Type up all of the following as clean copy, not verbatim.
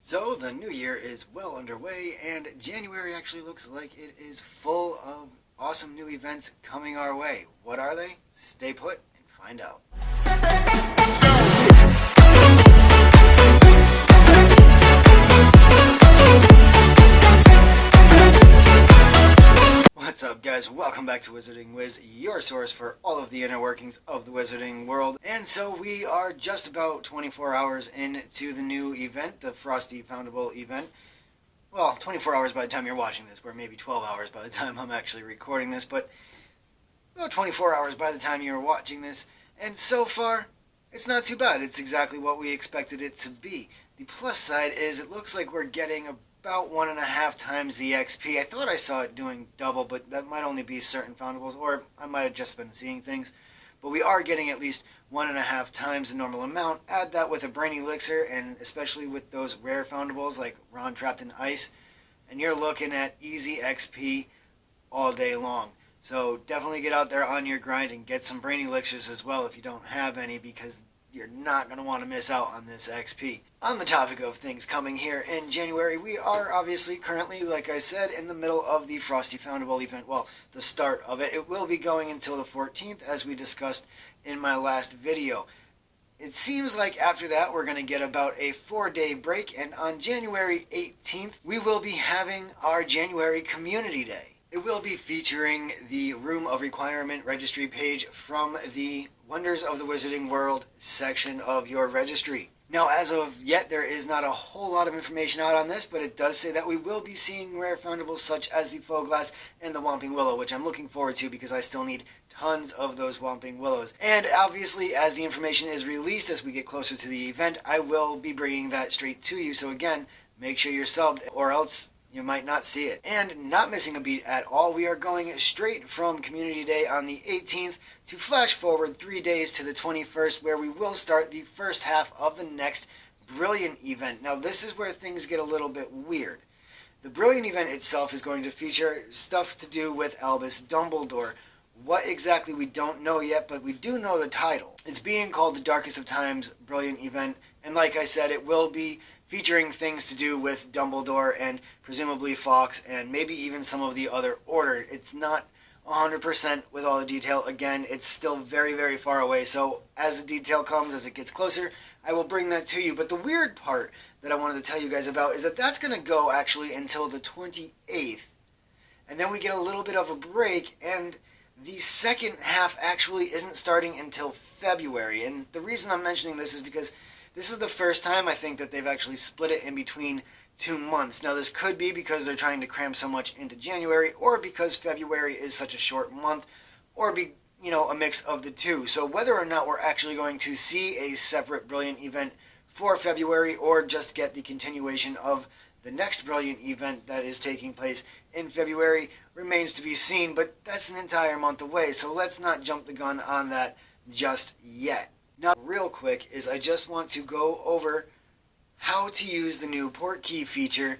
So the new year is well underway, and January actually looks like it is full of awesome new events coming our way. What are they? Stay put and find out. What's up, guys? Welcome back to Wizarding Wiz, your source for all of the inner workings of the wizarding world. And so we are just about 24 hours into the new event, the Frosty Foundable event. Well, 24 hours by the time you're watching this, or maybe 12 hours by the time I'm actually recording this, but about 24 hours by the time you're watching this. And so far, it's not too bad. It's exactly what we expected it to be. The plus side is it looks like we're getting about 1.5 times the XP. I thought I saw it doing double, but that might only be certain foundables, or I might have just been seeing things. But we are getting at least 1.5 times the normal amount. Add that with a Brain Elixir, and especially with those rare foundables like Ron Trapped in Ice, and you're looking at easy XP all day long. So definitely get out there on your grind and get some Brain Elixirs as well if you don't have any, because you're not going to want to miss out on this XP. On the topic of things coming here in January, we are obviously currently, like I said, in the middle of the Frosty Foundable event. Well, the start of it. It will be going until the 14th, as we discussed in my last video. It seems like after that we're going to get about a 4-day break, and on January 18th we will be having our January Community Day. It will be featuring the Room of Requirement registry page from the Wonders of the Wizarding World section of your registry. Now, as of yet, there is not a whole lot of information out on this, but it does say that we will be seeing rare foundables such as the Faux Glass and the Whomping Willow, which I'm looking forward to because I still need tons of those Whomping Willows. And obviously, as the information is released as we get closer to the event, I will be bringing that straight to you. So again, make sure you're subbed, or else you might not see it. And not missing a beat at all, we are going straight from Community Day on the 18th to flash forward 3 days to the 21st, where we will start the first half of the next Brilliant event. Now, this is where things get a little bit weird. The Brilliant event itself is going to feature stuff to do with Albus Dumbledore. What exactly, we don't know yet, but we do know the title. It's being called the Darkest of Times Brilliant event, and like I said, it will be featuring things to do with Dumbledore and presumably Fawkes and maybe even some of the other Order. It's not 100% with all the detail. Again, it's still very, very far away, so as the detail comes, as it gets closer, I will bring that to you. But the weird part that I wanted to tell you guys about is that that's going to go actually until the 28th, and then we get a little bit of a break, and the second half actually isn't starting until February. And the reason I'm mentioning this is because this is the first time I think that they've actually split it in between 2 months. Now, this could be because they're trying to cram so much into January, or because February is such a short month, or a mix of the two. So whether or not we're actually going to see a separate Brilliant event for February, or just get the continuation of the next Brilliant event that is taking place in February, remains to be seen, but that's an entire month away, so let's not jump the gun on that just yet. Now, real quick, is I just want to go over how to use the new Portkey feature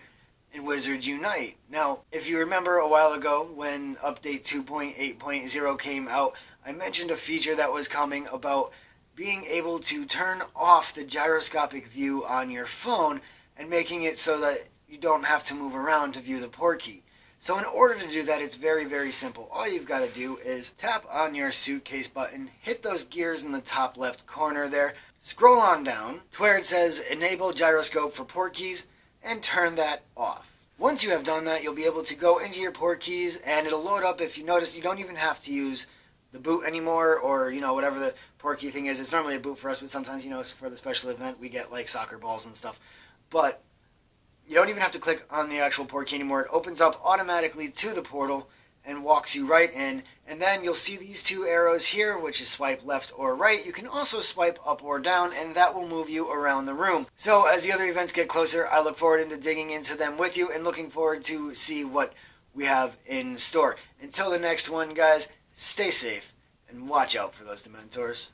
in Wizards Unite. Now, if you remember a while ago when update 2.8.0 came out, I mentioned a feature that was coming about being able to turn off the gyroscopic view on your phone and making it so that you don't have to move around to view the Portkey. So in order to do that, it's very, very simple. All you've got to do is tap on your suitcase button, hit those gears in the top left corner there, scroll on down to where it says Enable Gyroscope for Portkeys, and turn that off. Once you have done that, you'll be able to go into your Portkeys, and it'll load up. If you notice, you don't even have to use the boot anymore, or whatever the Portkey thing is. It's normally a boot for us, but sometimes for the special event we get like soccer balls and stuff. But you don't even have to click on the actual Portkey anymore. It opens up automatically to the portal and walks you right in. And then you'll see these 2 arrows here, which is swipe left or right. You can also swipe up or down, and that will move you around the room. So as the other events get closer, I look forward to digging into them with you, and looking forward to see what we have in store. Until the next one, guys, stay safe and watch out for those Dementors.